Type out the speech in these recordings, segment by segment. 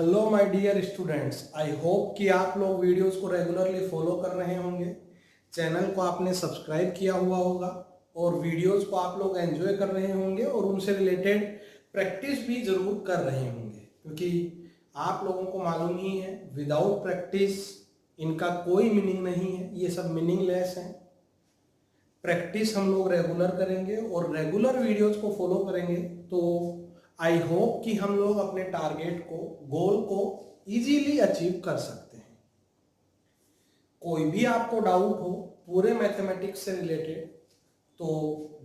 Hello my dear students, I hope कि आप लोग वीडियोस को रेगुलरली फॉलो कर रहे होंगे। चैनल को आपने सब्सक्राइब किया हुआ होगा और वीडियोस को आप लोग एंजॉय कर रहे होंगे और उनसे रिलेटेड प्रैक्टिस भी ज़रूर कर रहे होंगे, क्योंकि आप लोगों को मालूम ही है विदाउट प्रैक्टिस इनका कोई मीनिंग नहीं है, ये सब मीनिंगलेस हैं। प्रैक्टिस हम लोग रेगुलर करेंगे और रेगुलर वीडियोस को फॉलो करेंगे तो आई होप कि हम लोग अपने टारगेट को, गोल को इजीली अचीव कर सकते हैं। कोई भी आपको डाउट हो पूरे मैथमेटिक्स से रिलेटेड तो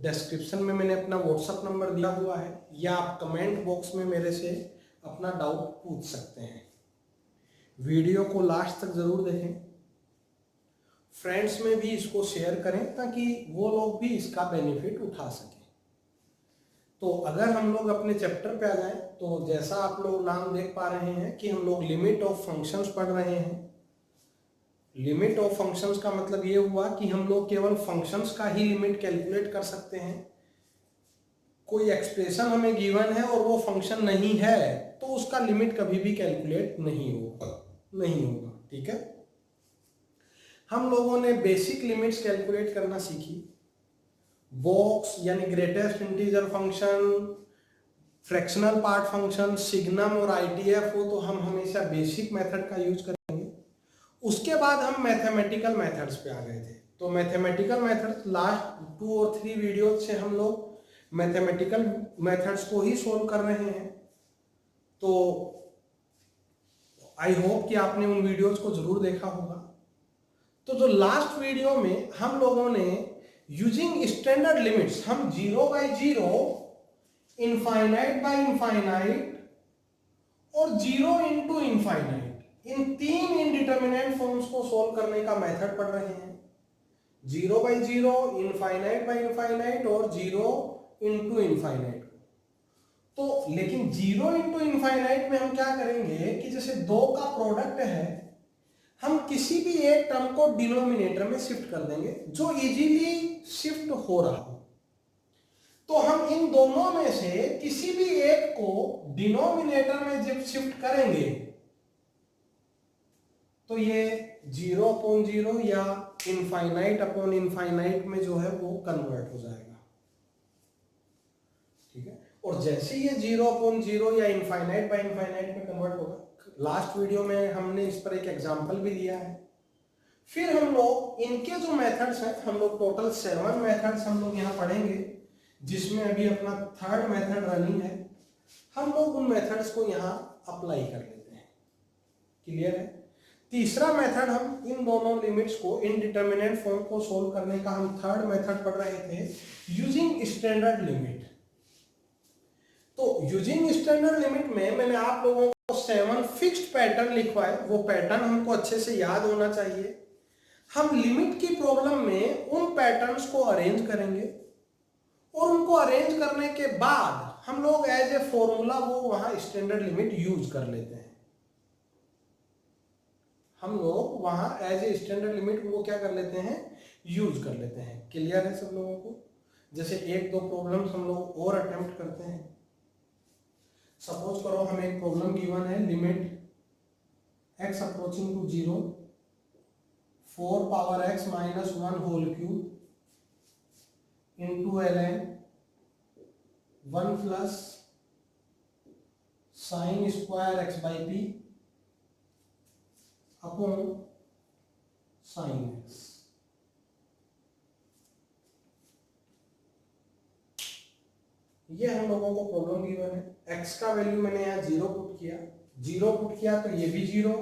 डिस्क्रिप्शन में मैंने अपना व्हाट्सएप नंबर दिया हुआ है, या आप कमेंट बॉक्स में मेरे से अपना डाउट पूछ सकते हैं। वीडियो को लास्ट तक जरूर देखें, फ्रेंड्स में भी इसको शेयर करें ताकि वो लोग भी इसका बेनिफिट उठा सकें। तो अगर हम लोग अपने चैप्टर पे आ जाएं तो जैसा आप लोग नाम देख पा रहे हैं कि हम लोग लिमिट ऑफ फंक्शंस पढ़ रहे हैं। लिमिट ऑफ फंक्शंस का मतलब ये हुआ कि हम लोग केवल फंक्शंस का ही लिमिट कैलकुलेट कर सकते हैं। कोई एक्सप्रेशन हमें गिवन है और वो फंक्शन नहीं है तो उसका लिमिट कभी भी कैलकुलेट नहीं होगा। ठीक है, हम लोगों ने बेसिक लिमिट्स कैलकुलेट करना सीखी। बॉक्स यानी greatest integer function, fractional part function, signum और आईटीएफ हो तो हम हमेशा बेसिक मेथड का यूज करेंगे। उसके बाद हम मैथमेटिकल मेथड्स पे आ गए थे। तो मैथमेटिकल मेथड्स लास्ट 2 और 3 वीडियो से हम लोग मैथमेटिकल मेथड्स को ही सोल्व कर रहे हैं। तो आई होप कि आपने उन वीडियोस को जरूर देखा होगा। तो जो लास्ट वीडियो में हम लोगों ने यूजिंग स्टैंडर्ड लिमिट्स, हम 0 बाई 0, इनफाइनाइट बाई इनफाइनाइट और 0 इंटू इनफाइनाइट, इन 3 इनडिटर्मिनेट फॉर्म्स को सोल्व करने का मेथड पढ़ रहे हैं। 0 बाई 0, इनफाइनाइट बाई इनफाइनाइट और 0 इंटू इनफाइनाइट। तो लेकिन 0 इंटू इनफाइनाइट में हम क्या करेंगे कि जैसे 2 का प्रोडक्ट है, हम किसी भी एक टर्म को डिनोमिनेटर में शिफ्ट कर देंगे जो इजीली शिफ्ट हो रहा हो। तो हम इन दोनों में से किसी भी एक को डिनोमिनेटर में जब शिफ्ट करेंगे तो ये 0 अपॉन 0 या इनफाइनाइट अपॉन इनफाइनाइट में जो है वो कन्वर्ट हो जाएगा। ठीक है, और जैसे ये 0 अपॉन 0 या इनफाइनाइट बाय इनफाइनाइट में कन्वर्ट होगा, लास्ट वीडियो में हमने इस पर एक एग्जांपल भी दिया है। फिर हम लोग इनके जो मेथड्स हैं, हम लोग टोटल 7 मेथड्स हम लोग यहाँ पढ़ेंगे, जिसमें अभी अपना 3rd मेथड रनिंग है। हम लोग उन मेथड्स को यहाँ अप्लाई कर लेते हैं। क्लियर है? तीसरा मेथड, हम इन दोनों लिमिट्स को, इनडिटर्मिनेट फॉर्म को सोल्व करने का हम 3rd मेथड पढ़ रहे थे, यूजिंग स्टैंडर्ड लिमिट। तो यूजिंग स्टैंडर्ड लिमिट में मैंने आप लोगों को 7 फिक्स्ड पैटर्न लिखवाए। वो पैटर्न हमको अच्छे से याद होना चाहिए। हम लिमिट की प्रॉब्लम में उन पैटर्न्स को अरेंज करेंगे और उनको अरेंज करने के बाद हम लोग एज ए फॉर्मूला वो वहां स्टैंडर्ड लिमिट यूज कर लेते हैं। हम लोग वहां एज ए स्टैंडर्ड लिमिट वो क्या कर लेते हैं, यूज कर लेते हैं। क्लियर है सब लोगों को? जैसे 1-2 प्रॉब्लम्स हम लोग और अटेम्प्ट करते हैं। सपोज करो हमें एक प्रॉब्लम गिवन है, limit x approaching to 0, 4 power x minus 1 whole cube into ln 1 plus sine square x by P upon sine x। ये हम लोगों को प्रॉब्लम गिवन है। x का वैल्यू मैंने यहाँ 0 पुट किया तो ये भी 0,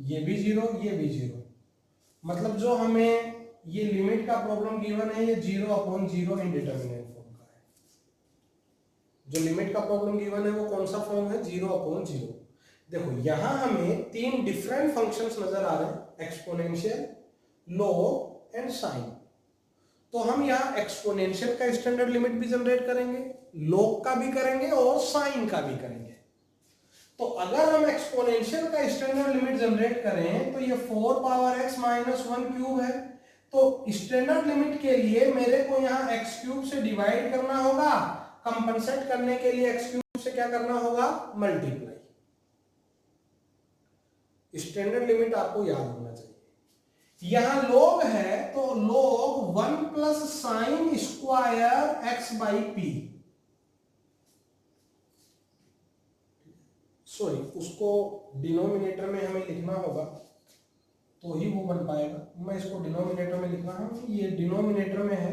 ये भी 0, ये भी 0। मतलब जो हमें ये लिमिट का प्रॉब्लम गिवन है, ये 0 अपॉन 0 इनडिटर्मिनेट फॉर्म का है। जो लिमिट का प्रॉब्लम गिवन है वो कौन सा फॉर्म है, 0 अपॉन 0। देखो यहां हमें 3 डिफरेंट फंक्शंस नजर आ रहे हैं, एक्सपोनेंशियल, लॉग एंड साइन। तो हम यहाँ एक्सपोनेंशियल का स्टैंडर्ड लिमिट भी जनरेट करेंगे, लॉग का भी करेंगे और साइन का भी करेंगे। तो अगर हम एक्सपोनेंशियल का स्टैंडर्ड लिमिट जनरेट करें तो ये 4 पावर x माइनस 1 क्यूब है। तो स्टैंडर्ड लिमिट के लिए मेरे को यहाँ x क्यूब से डिवाइड करना होगा, कंपनसेट करने के लिए x क्यूब से क्या करना होगा, मल्टीप्लाई। स्टैंडर्ड लिमिट आपको याद होना चाहिए। यहां log है तो log 1 plus sine square x by P, sorry उसको डिनोमिनेटर में हमें लिखना होगा तो ही वो बन पाएगा। मैं इसको डिनोमिनेटर में लिख रहा हूं, ये डिनोमिनेटर में है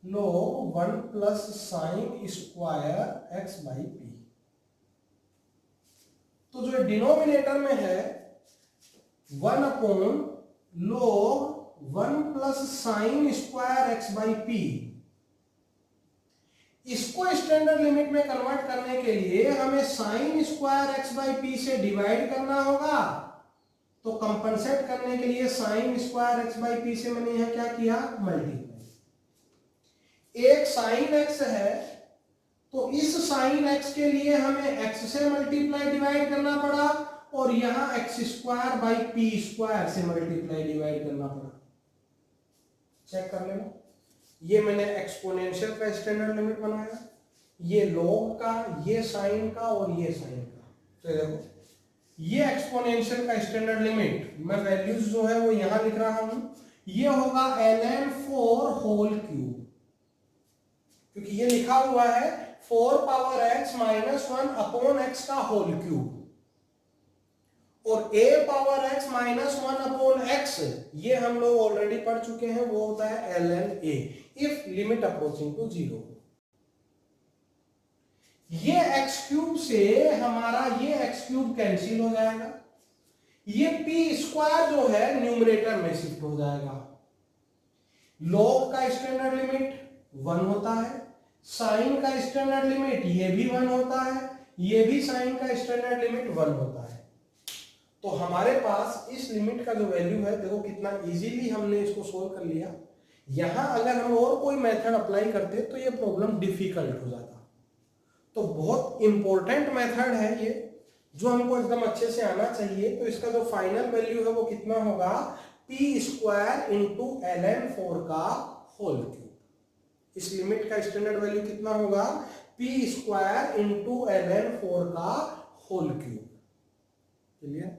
log 1 plus sine square x by P. तो जो डिनोमिनेटर में है 1 upon log 1 plus sine square x by P, इसको स्टैंडर्ड लिमिट में कन्वर्ट करने के लिए हमें sign square x by P से डिवाइड करना होगा। तो कंपनसेट करने के लिए sign square x by P से मैंने यहां क्या किया, मल्टीप्लाई। एक साइन एक्स है तो इस साइन एक्स के लिए हमें एक्स से मल्टीप्लाई डिवाइड करना पड़ा, और यहां x square by P square से मल्टीप्लाई डिवाइड करना पड़ा। चेक कर लेना, ये मैंने एक्सपोनेंशियल का स्टैंडर्ड लिमिट बनाया, ये लॉग का, ये साइन का और ये साइन का। तो देखो ये एक्सपोनेंशियल का स्टैंडर्ड लिमिट, मैं वैल्यूज जो है वो यहां लिख रहा हूं, ये होगा ln4 होल क्यूब, क्योंकि ये लिखा हुआ है 4 power x minus 1 upon x का होल क्यूब, और a power x minus 1 upon x ये हम लोग ऑलरेडी पढ़ चुके हैं, वो होता है ln a if limit approaching to 0। ये x क्यूब से हमारा ये x क्यूब कैंसिल हो जाएगा, ये p स्क्वायर जो है न्यूमरेटर में शिफ्ट हो जाएगा। log का स्टैंडर्ड लिमिट 1 होता है, साइन का स्टैंडर्ड लिमिट ये भी 1 होता है, ये भी साइन का स्टैंडर्ड लिमिट 1 होता है। तो हमारे पास इस लिमिट का जो वैल्यू है, देखो कितना इजीली हमने इसको सोल्व कर लिया। यहां अगर हम और कोई मेथड अप्लाई करते तो ये प्रॉब्लम डिफिकल्ट हो जाता। तो बहुत इंपॉर्टेंट मेथड है ये, जो हमको एकदम अच्छे से आना चाहिए। तो इसका जो फाइनल वैल्यू है वो कितना होगा, पी स्क्वायर इंटू ln4 का होल क्यूब। इस लिमिट का स्टैंडर्ड वैल्यू कितना होगा, पी स्क्वायर इंटू ln4 का होल क्यूब। क्लियर?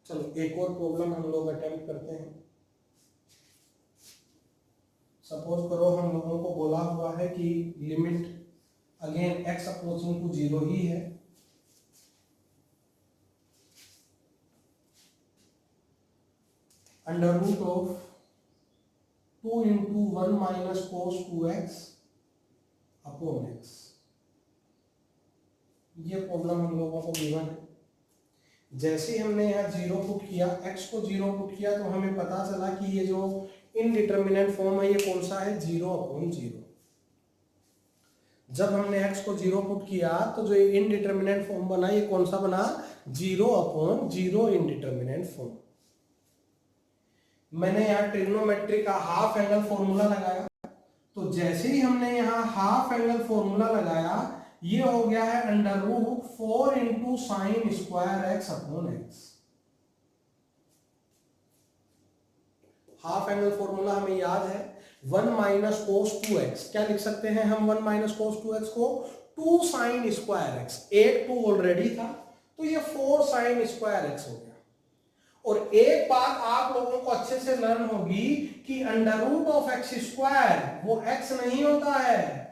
चलो एक और प्रॉब्लम हम लोग अटेम्प्ट करते हैं। सपोज करो हम लोगों को बोला हुआ है कि limit again x approaching to 0 ही है, under root of 2 into 1 minus cos 2x upon x। ये प्रॉब्लम हम लोगों को गिवन है। जैसे ही हमने यहाँ 0 पुट किया, x को 0 पुट किया, तो हमें पता चला कि ये जो इनडिटर्मिनेंट फॉर्म है ये कौन सा है, 0 अपॉन 0। जब हमने x को 0 पुट किया तो जो इनडिटर्मिनेंट फॉर्म बना ये कौन सा बना, 0 अपॉन 0 इनडिटर्मिनेंट फॉर्म। मैंने यहाँ ट्रिग्नोमेट्री का हाफ एंगल फॉर्मूला लगाया, तो जैसे ही हमने यहाँ हाफ एंगल फॉर्मूला लगाया, ये हो गया है under root 4 into sine square x upon x. Half angle formula हमें याद है 1 माइनस कोस 2x। क्या लिख सकते हैं हम 1 माइनस कोस 2x को, 2 साइन स्क्वायर एक्स। एक 2 ऑलरेडी था तो ये 4 साइन स्क्वायर एक्स हो गया। और एक बात आप लोगों को अच्छे से लर्न होगी कि under root of x square वो x नहीं होता है,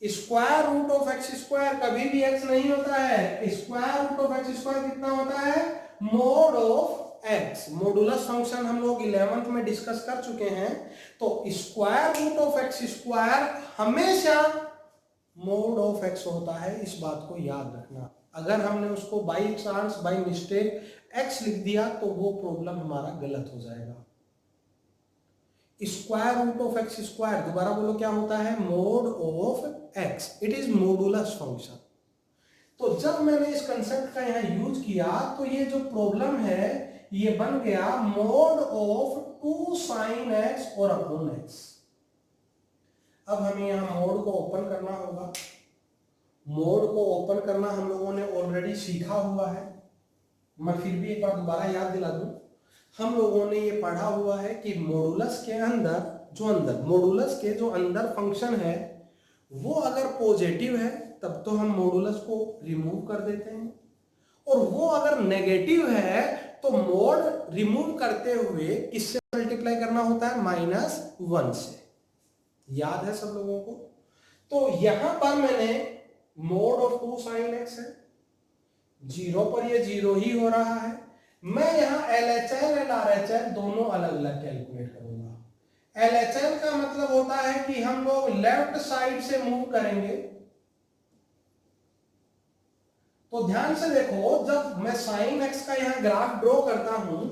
square root of x square कभी भी x नहीं होता है। Square root of x square कितना होता है, mod of x। Modulus function हम लोग 11th में डिस्कस कर चुके हैं। तो square root of x square हमेशा मोड ऑफ x होता है, इस बात को याद रखना। अगर हमने उसको by chance by mistake x लिख दिया तो वो प्रॉब्लम हमारा गलत हो जाएगा। Square root of x square, दोबारा बोलो क्या होता है, mod of x. It is modulus function. तो जब मैंने इस कंसेप्ट का यहाँ यूज किया तो ये जो प्रॉब्लम है ये बन गया मोड ऑफ 2 साइन एक्स और अपॉन एक्स। अब हमें यहाँ मोड को ओपन करना होगा। मोड को ओपन करना हम लोगों ने ऑलरेडी सीखा हुआ है, मैं फिर भी एक बार दोबारा याद दिला दूं। हम लोगों ने ये पढ़ा हुआ है कि मॉडुलस के मॉडुलस के जो अंदर फंक्शन है वो अगर पॉजिटिव है तब तो हम मॉडुलस को रिमूव कर देते हैं, और वो अगर नेगेटिव है तो मोड रिमूव करते हुए किससे मल्टीप्लाई करना होता है? -1 से। याद है सब लोगों को? तो यहां पर मैंने मोड ऑफ 2 sin x है, 0 पर ये 0 ही हो रहा है। मैं यहां LHL एंड RHL दोनों अलग अलग कैलकुलेट करूंगा। LHL का मतलब होता है कि हम लोग लेफ्ट साइड से मूव करेंगे। तो ध्यान से देखो, जब मैं साइन एक्स का यहां ग्राफ ड्रॉ करता हूं,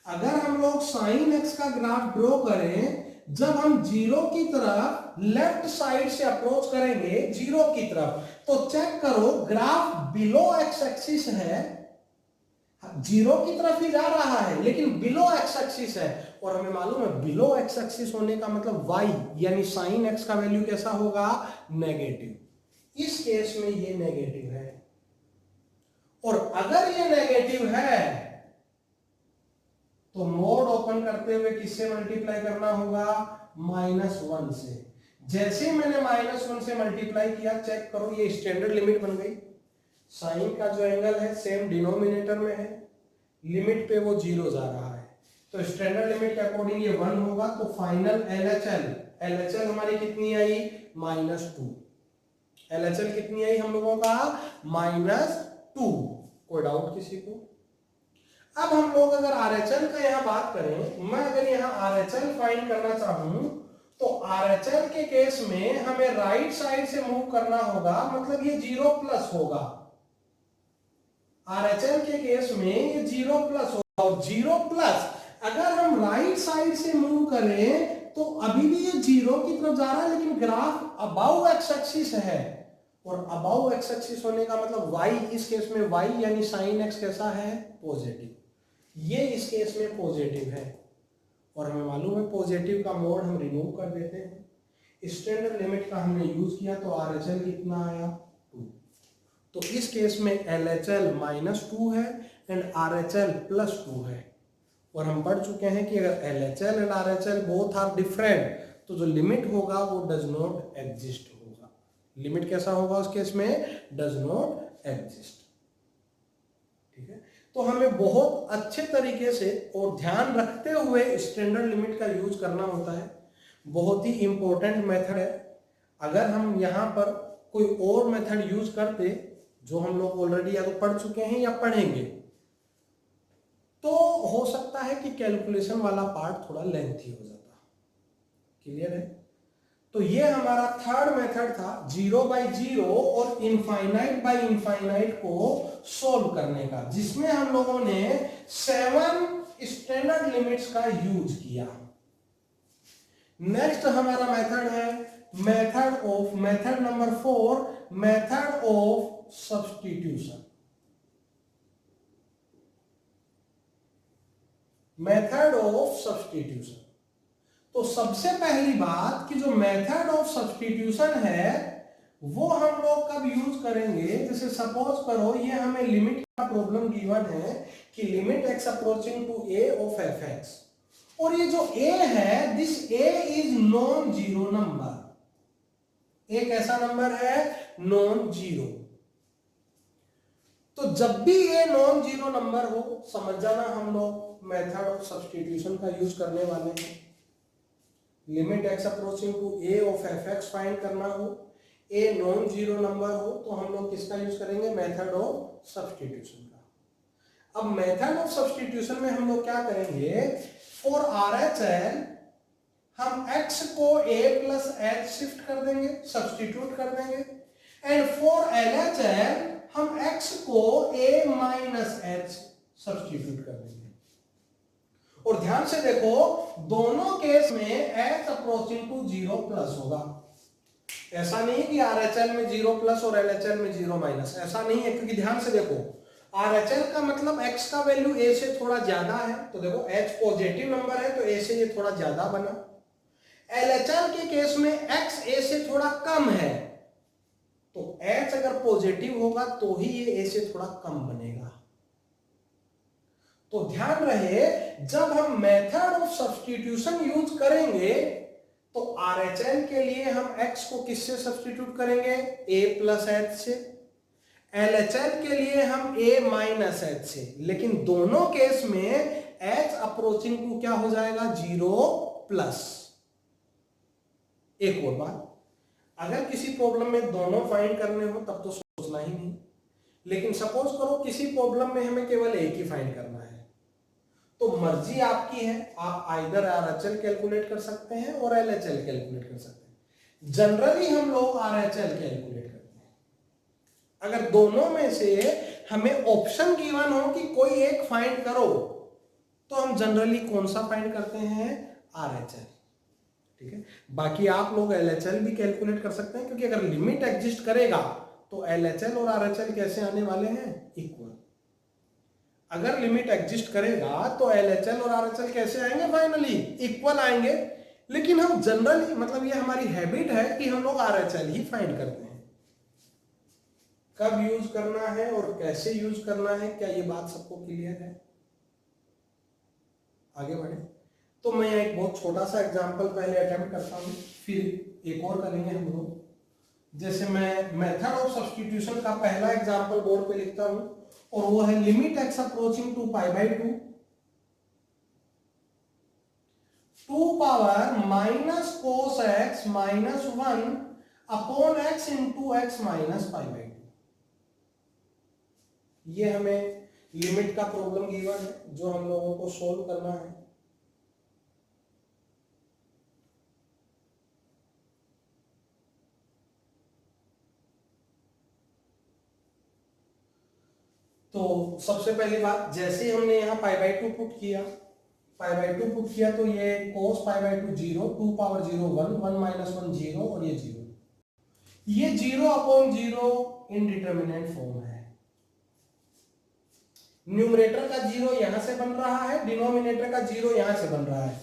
अगर हम लोग साइन एक्स का ग्राफ ड्रॉ करें, जब हम 0 की तरफ लेफ्ट साइड से अप्रोच करेंगे 0 की तरफ, तो चेक करो ग्राफ बिलो एक्स एक्सिस है, 0 की तरफ ही जा रहा है लेकिन बिलो एक्स एक्सिस है। और हमें मालूम है बिलो एक्स एक्सिस होने का मतलब y यानी साइन एक्स का वैल्यू कैसा होगा? नेगेटिव। इस केस में ये नेगेटिव है, और अगर ये नेगेटिव है तो मोड ओपन करते हुए किससे मल्टीप्लाई करना होगा? -1 से। जैसे ही मैंने -1 से मल्टीप्लाई किया, चेक करो ये स्टैंडर्ड लिमिट बन गई। साइन का जो एंगल है सेम डिनोमिनेटर में है, लिमिट पे वो 0 जा रहा है, तो स्टैंडर्ड लिमिट के अकॉर्डिंग ये 1 होगा। तो फाइनल LHL हमारी कितनी आई? -2। LHL कितनी आई हम लोगों का? -2। कोई डाउट किसी को? अब हम लोग अगर RHL का यहां बात करें, मैं अगर यहां RHL फाइंड करना चाहूं, तो RHL के केस में हमें राइट साइड से मूव करना होगा, मतलब ये 0+ होगा। RHL के केस में ये 0+ होगा, और 0+ अगर हम राइट साइड से मूव करें तो अभी भी ये 0 की तरफ जा रहा है, लेकिन ग्राफ अबाउ एक्स एक्सिस है, और अबाउ एक्स एक्सिस होने का मतलब y, इस केस में y यानी साइन x कैसा है? पॉजिटिव। ये इस केस में पॉजिटिव है, और हमें मालूम है पॉजिटिव का मोड हम रिमूव कर देते हैं। स्टैंडर्ड लिमिट का हमने यूज किया, तो RHL कितना आया? 2। तो इस केस में LHL -2 है एंड RHL +2 है, और हम पढ़ चुके हैं कि अगर LHL and RHL both are different, तो जो लिमिट होगा वो डज नॉट एग्जिस्ट होगा। लिमिट कैसा होगा उस केस में? Does not exist. ठीक है, तो हमें बहुत अच्छे तरीके से और ध्यान रखते हुए स्टैंडर्ड लिमिट का यूज करना होता है। बहुत ही इंपॉर्टेंट मेथड है। अगर हम यहाँ पर कोई और मेथड यूज करते, जो हम लोग ऑलरेडी या तो पढ़ चुके हैं या पढ़ेंगे, तो हो सकता है कि कैलकुलेशन वाला पार्ट थोड़ा लेंथी हो जाता। क्लियर है? तो ये हमारा थर्ड मेथड था 0/0 और इनफाइनाइट को सॉल्व करने का, जिसमें हम लोगों ने 7 स्टैंडर्ड लिमिट्स का यूज किया। नेक्स्ट हमारा मेथड है method number 4, method of substitution. Method of substitution. तो सबसे पहली बात कि जो मेथड ऑफ सब्स्टिट्यूशन है वो हम लोग कब यूज करेंगे? जैसे सपोज करो ये हमें लिमिट का प्रॉब्लम गिवन है कि limit x approaching to a of f(x), और ये जो a है, this a is non zero number. एक ऐसा नंबर है नॉन जीरो। तो जब भी ये नॉन जीरो नंबर हो, समझ जाना हम लोग मेथड ऑफ सब्स्टिट्यूशन का यूज करने वाले हैं। Limit x approaching to a of f(x) find करना हो, a नॉन जीरो नंबर हो, तो हम लोग किसका यूज करेंगे? मेथड ऑफ सब्स्टिट्यूशन का। अब मेथड ऑफ सब्स्टिट्यूशन में हम लोग क्या करेंगे? फॉर RHL हम x को a प्लस h शिफ्ट कर देंगे, सब्स्टिट्यूट कर देंगे, एंड फॉर LHL हम x को a माइनस h सब्स्टिट्यूट कर देंगे। और ध्यान से देखो, दोनों केस में h अप्रोचिंग टू 0+ होगा। ऐसा नहीं कि RHL में 0+ और LHL में 0-, ऐसा नहीं है, क्योंकि ध्यान से देखो RHL का मतलब x का वैल्यू a से थोड़ा ज्यादा है, तो देखो h पॉजिटिव नंबर है तो a से ये थोड़ा ज्यादा बना। LHL के केस में x a से थोड़ा कम है, तो h अगर पॉजिटिव होगा तो ही ये a से थोड़ा कम बनेगा। तो ध्यान रहे, जब हम मेथड ऑफ सब्स्टिट्यूशन यूज करेंगे तो RHL के लिए हम x को किससे सब्स्टिट्यूट करेंगे? a प्लस h से, LHL के लिए हम a माइनस एच से, लेकिन दोनों केस में h अप्रोचिंग टू क्या हो जाएगा 0 प्लस। एक और बात, अगर किसी प्रॉब्लम में दोनों फाइंड करने हो तब तो सोचना ही नहीं, लेकिन सपोज करो किसी प्रॉब्लम में हमें केवल एक ही फाइंड करना है, तो मर्जी आपकी है, आप आइदर RHL कैलकुलेट कर सकते हैं और LHL कैलकुलेट कर सकते हैं। जनरली हम लोग RHL कैलकुलेट करते हैं। अगर दोनों में से हमें ऑप्शन गिवन हो कि कोई एक फाइंड करो, तो हम जनरली कौन सा फाइंड करते हैं, RHL। ठीक है, बाकी आप लोग LHL भी कैलकुलेट कर सकते हैं, क्योंकि अगर लिमिट एग्जिस्ट करेगा तो LHL और RHL कैसे आने वाले हैं, इक्वल। अगर लिमिट एग्जिस्ट करेगा तो LHL और RHL कैसे आएंगे, फाइनली इक्वल आएंगे। लेकिन हम जनरली, मतलब ये हमारी हैबिट है कि हम लोग RHL ही फाइंड करते हैं। कब यूज करना है और कैसे यूज करना है, क्या ये बात सबको क्लियर है? आगे बढ़े तो मैं एक बहुत छोटा सा एग्जांपल पहले अटेम्प्ट करता हूं, फिर एक और करेंगे हम लोग। जैसे मैं मेथड ऑफ सब्स्टिट्यूशन का पहला एग्जांपल बोर्ड पे लिखता हूं, और वो है limit x approaching to pi by 2 power minus cos x minus 1 upon x into x minus pi by 2। ये हमें लिमिट का प्रॉब्लम गिवन है जो हम लोगों को सोल्व करना है। तो सबसे पहली बात, जैसे ही हमने यहाँ पाई बाई 2 पुट किया, तो ये कोस पाई बाई 2 0, 2 पावर 0 1, 1 माइनस 1 0, और ये 0, ये 0 अपॉन 0 इनडिटर्मिनेट फॉर्म है। न्यूमरेटर का 0 यहां से बन रहा है, डिनोमिनेटर का 0 यहां से बन रहा है।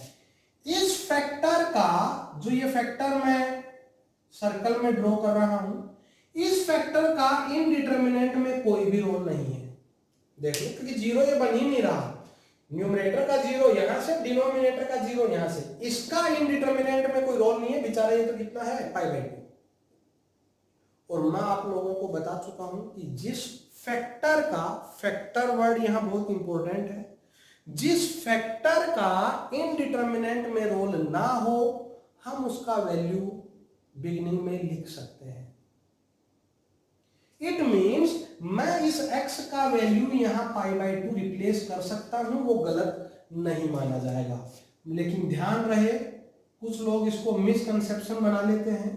इस फैक्टर का, जो ये फैक्टर मैं सर्कल में ड्रॉ कर रहा हूं, इस फैक्टर का इनडिटर्मिनेंट में कोई भी रोल नहीं है। देखो, क्योंकि 0 ये बन ही नहीं रहा। न्यूमरेटर का 0 यहां से, डिनोमिनेटर का 0 यहां से, इसका इनडिटर्मिनेंट में कोई रोल नहीं है। बेचारा ये तो कितना है, पाई बाई 2। और मैं आप लोगों को बता चुका हूं कि जिस फैक्टर का, फैक्टर वर्ड यहां बहुत इंपॉर्टेंट है, जिस फैक्टर का इनडिटर्मिनेंट में रोल ना हो, हम उसका वैल्यू बिगिनिंग में लिख सकते हैं। इट मींस मैं इस x का वैल्यू यहां पाई बाई 2 रिप्लेस कर सकता हूं, वो गलत नहीं माना जाएगा। लेकिन ध्यान रहे, कुछ लोग इसको मिसकंसेप्शन बना लेते हैं।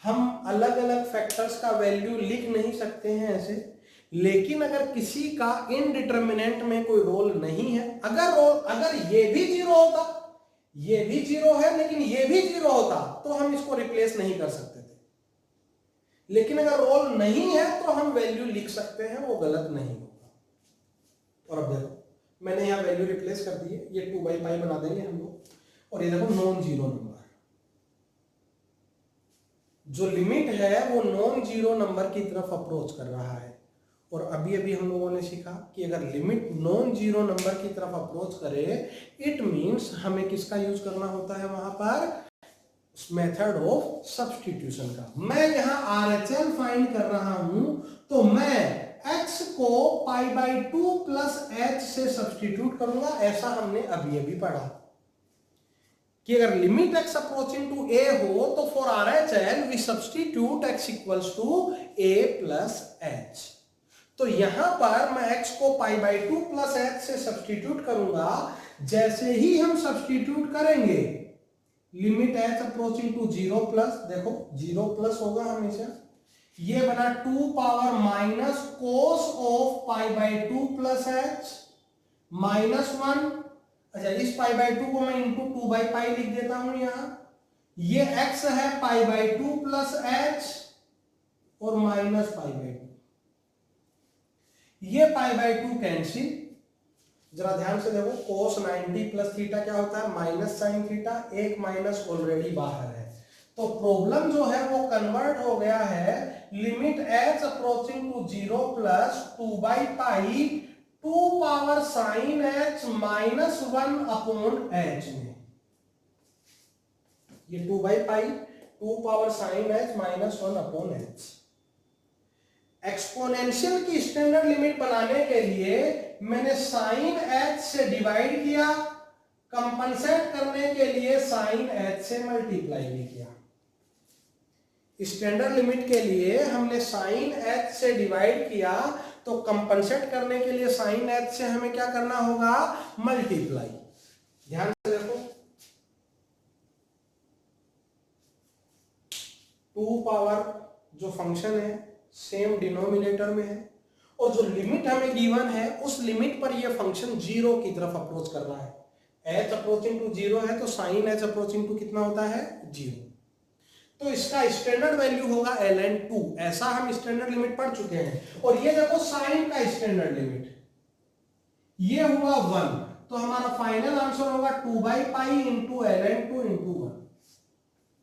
हम अलग अलग फैक्टर्स का वैल्यू लिख नहीं सकते हैं ऐसे, लेकिन अगर किसी का इनडिटर्मिनेंट में कोई रोल नहीं है, अगर ये भी 0 होता, ये भी 0 है लेकिन ये भी 0 होता, तो हम इसको रिप्लेस नहीं कर सकते थे। लेकिन अगर रोल नहीं है तो हम वैल्यू लिख सकते हैं, वो गलत नहीं होगा। और अब देखो, मैंने यहां वैल्यू रिप्लेस कर दी है, ये 2 बाई पाई बना देंगे हम लोग। और ये देखो नॉन जीरो नंबर, जो लिमिट है वो नॉन जीरो नंबर की तरफ अप्रोच कर रहा है। और अभी अभी हम लोगों ने सीखा कि अगर लिमिट नॉन जीरो नंबर की तरफ अप्रोच करे, इट मींस हमें किसका यूज करना होता है वहां पर, मेथड ऑफ सब्स्टिट्यूशन का। मैं यहां RHL फाइंड कर रहा हूं, तो मैं x को पाई बाई 2 प्लस h से सब्स्टिट्यूट करूंगा। ऐसा हमने अभी अभी पढ़ा कि अगर limit x approaching to a हो, तो for RHL we substitute x equals to a plus h। तो यहां पर मैं x को पाई बाई 2 प्लस h से सब्स्टिट्यूट करूंगा। जैसे ही हम सब्स्टिट्यूट करेंगे, limit h approaching to 0 plus, देखो 0 प्लस होगा हमेशा, ये बना 2 power minus cos of pi by 2 plus h minus 1। अच्छा, इस पाई बाई 2 को मैं इंटू 2 बाई पाई लिख देता हूं यहां। ये x है पाई बाई 2 प्लस h और माइनस पाई बाई 2। ये पाई बाई 2 कैंसिल। जरा ध्यान से देखो, कोस 90 प्लस थीटा क्या होता है, माइनस साइन थीटा। एक माइनस ऑलरेडी बाहर है, तो प्रॉब्लम जो है वो कन्वर्ट हो गया है limit h approaching to 0 plus 2 by pi 2 power sine h minus 1 upon h में। ये 2 by pi 2 power sine h minus 1 upon h। Exponential की स्टैंडर्ड लिमिट बनाने के लिए मैंने साइन h से डिवाइड किया, कंपनसेट करने के लिए साइन h से मल्टीप्लाई भी किया। स्टैंडर्ड लिमिट के लिए हमने साइन h से डिवाइड किया, तो कंपनसेट करने के लिए साइन h से हमें क्या करना होगा, मल्टीप्लाई। ध्यान से देखो, 2 पावर जो फंक्शन है सेम डिनोमिनेटर में है, और जो लिमिट हमें गिवन है उस लिमिट पर ये फंक्शन जीरो की तरफ अप्रोच कर रहा है। h अप्रोचिंग टू जीरो है तो साइन h अप्रोचिंग टू कितना होता है, जीरो। तो इसका स्टैंडर्ड वैल्यू होगा ln2। ऐसा हम स्टैंडर्ड लिमिट पढ़ चुके हैं। और ये देखो साइन का स्टैंडर्ड लिमिट ये हुआ 1, तो हमारा फाइनल आंसर होगा 2/पाई इंटू ln2 इंटू 1।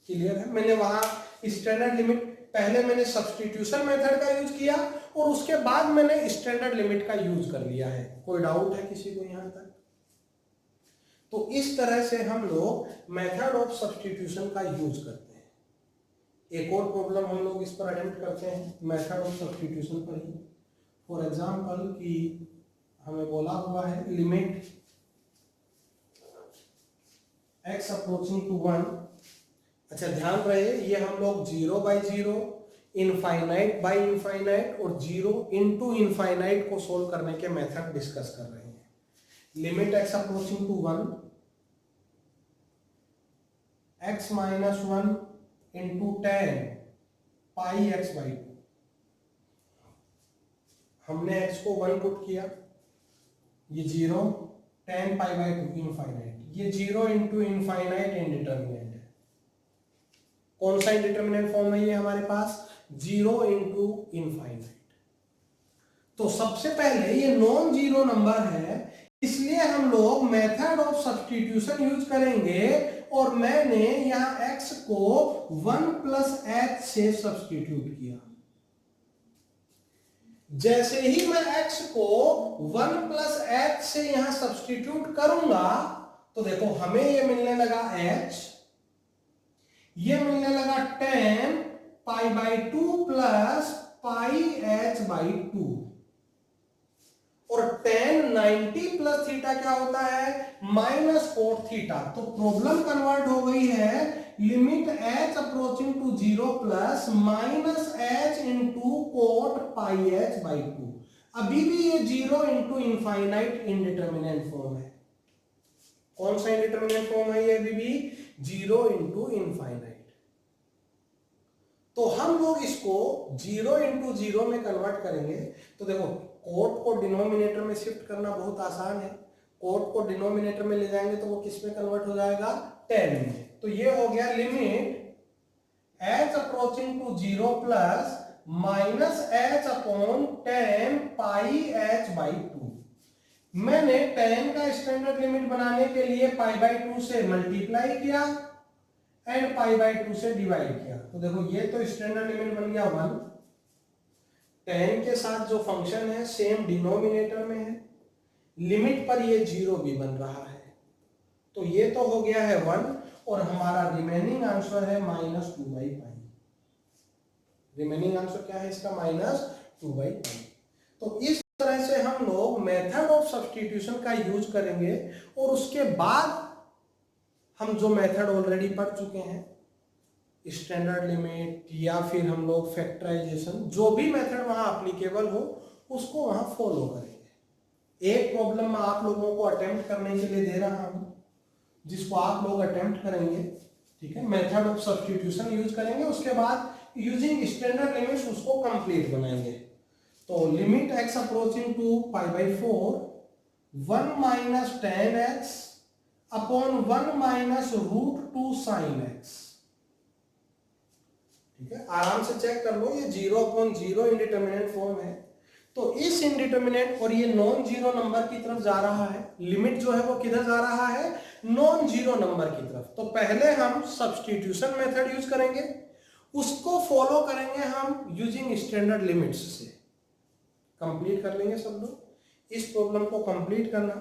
क्लियर है? मैंने वहां स्टैंडर्ड लिमिट पहले मैंने सब्स्टिट्यूशन मेथड का यूज किया और उसके बाद मैंने स्टैंडर्ड लिमिट का यूज कर लिया है। कोई डाउट है किसी को यहां तक? तो इस तरह से हम लोग मेथड ऑफ सब्स्टिट्यूशन का यूज करते हैं। एक और प्रॉब्लम हम लोग इस पर अटेम्प्ट करते हैं मेथड ऑफ सब्स्टिट्यूशन पर ही। फॉर एग्जांपल कि हमें बोला हुआ है लिमिट x अप्रोचिंग टू 1। अच्छा ध्यान रहे, ये हम लोग 0/0, इनफाइनाइट बाय इनफाइनाइट और 0 इंटू इनफाइनाइट को सोल्व करने के मेथड डिस्कस कर रहे हैं। Limit x approaching to 1, x minus 1 into 10 pi x/2। हमने x को 1 पुट किया, ये 0, 10 पाई/2 इनफाइनाइट, ये 0 इंटू इनफाइनाइट इंडिटरमिनेट है। कौन सा इंडिटरमिनेट फॉर्म है ये हमारे पास, 0 इंटू इनफाइनाइट। तो सबसे पहले ये नॉन जीरो नंबर है, इसलिए हम लोग मेथड ऑफ सब्स्टिट्यूशन यूज करेंगे और मैंने यहां x को 1 प्लस h से सब्स्टिट्यूट किया। जैसे ही मैं x को 1 प्लस h से यहां सब्स्टिट्यूट करूंगा तो देखो हमें ये मिलने लगा h, ये मिलने लगा 10 पाई/2 प्लस पाई h/2, और tan 90 प्लस थीटा क्या होता है, -cot थीटा। तो प्रॉब्लम कन्वर्ट हो गई है limit h approaching to 0 plus -h into cot pi h/2। अभी भी ये 0 इंटू इनफाइनाइट इंडिटरमिनेट फॉर्म है। कौन सा इंडिटरमिनेट फॉर्म है ये, अभी भी 0 इंटू इनफाइनाइट। तो हम लोग इसको 0 इंटू 0 में कन्वर्ट करेंगे। तो देखो कोट को डिनोमिनेटर में शिफ्ट करना बहुत आसान है। कोट को डिनोमिनेटर में ले जाएंगे तो वो किस में कन्वर्ट हो जाएगा, 10 में। तो ये हो गया limit h approaching to 0 plus -h upon 10 pi h/2। मैंने 10 का स्टैंडर्ड लिमिट बनाने के लिए पाई/2 से मल्टीप्लाई किया एंड पाई/2 से डिवाइड किया। तो देखो ये तो स्टैंडर्ड लिमिट बन गया 1। 10 के साथ जो फंक्शन है सेम डिनोमिनेटर में है, लिमिट पर ये 0 भी बन रहा है। तो ये तो हो गया है 1 और हमारा रिमेनिंग आंसर है -2/पाई। रिमेनिंग आंसर क्या है इसका, -2/पाई। तो इस तरह से हम लोग मेथड ऑफ सब्स्टिट्यूशन का यूज करेंगे और उसके बाद हम जो मेथड ऑलरेडी पढ़ चुके हैं, स्टैंडर्ड लिमिट या फिर हम लोग फैक्टराइजेशन, जो भी मेथड वहां एप्लीकेबल हो उसको वहां फॉलो करेंगे। एक प्रॉब्लम मैं आप लोगों को अटेम्प्ट करने के लिए दे रहा हूं जिसको आप लोग अटेम्प्ट करेंगे, ठीक है। मेथड ऑफ सब्स्टिट्यूशन यूज करेंगे, उसके बाद यूजिंग स्टैंडर्ड लिमिट्स उसको कंप्लीट बनाएंगे। तो लिमिट x अप्रोचिंग टू पाई/4 1 minus 10x upon 1 minus √2 sin x। ठीक है, आराम से चेक कर लो, ये 0/0 इंडिटरमिनेट फॉर्म है। तो इस इंडिटरमिनेट और ये नॉन जीरो नंबर की तरफ जा रहा है। लिमिट जो है वो किधर जा रहा है, नॉन जीरो नंबर की तरफ। तो पहले हम सब्स्टिट्यूशन मेथड यूज करेंगे, उसको फॉलो करेंगे हम यूजिंग स्टैंडर्ड लिमिट्स से। कंप्लीट कर लेंगे सब लोग। इस प्रॉब्लम को कंप्लीट करना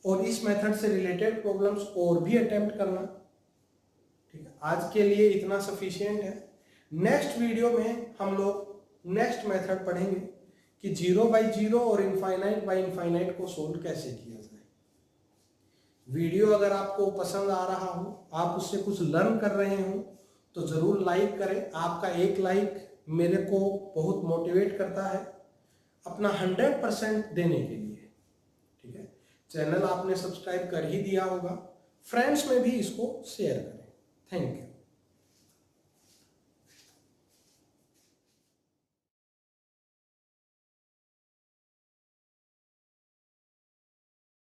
और इस मेथड से रिलेटेड प्रॉब्लम्स और भी अटेम्प्ट करना। ठीक है, आज के लिए इतना सफिशिएंट है। नेक्स्ट वीडियो में हम लोग नेक्स्ट मेथड पढ़ेंगे कि 0/0 और इनफाइनाइट बाय इनफाइनाइट को सोल्व कैसे किया जाए। वीडियो अगर आपको पसंद आ रहा हो, आप उससे कुछ लर्न कर रहे हो, तो ज़रूर लाइक करें। आपका एक लाइक मेरे को बहुत मोटिवेट करता है अपना 100% देने के लिए। ठीक है, चैनल आपने सब्सक्राइब कर ही दिया होगा, फ्रेंड्स में भी इसको शेयर करें। Thank you.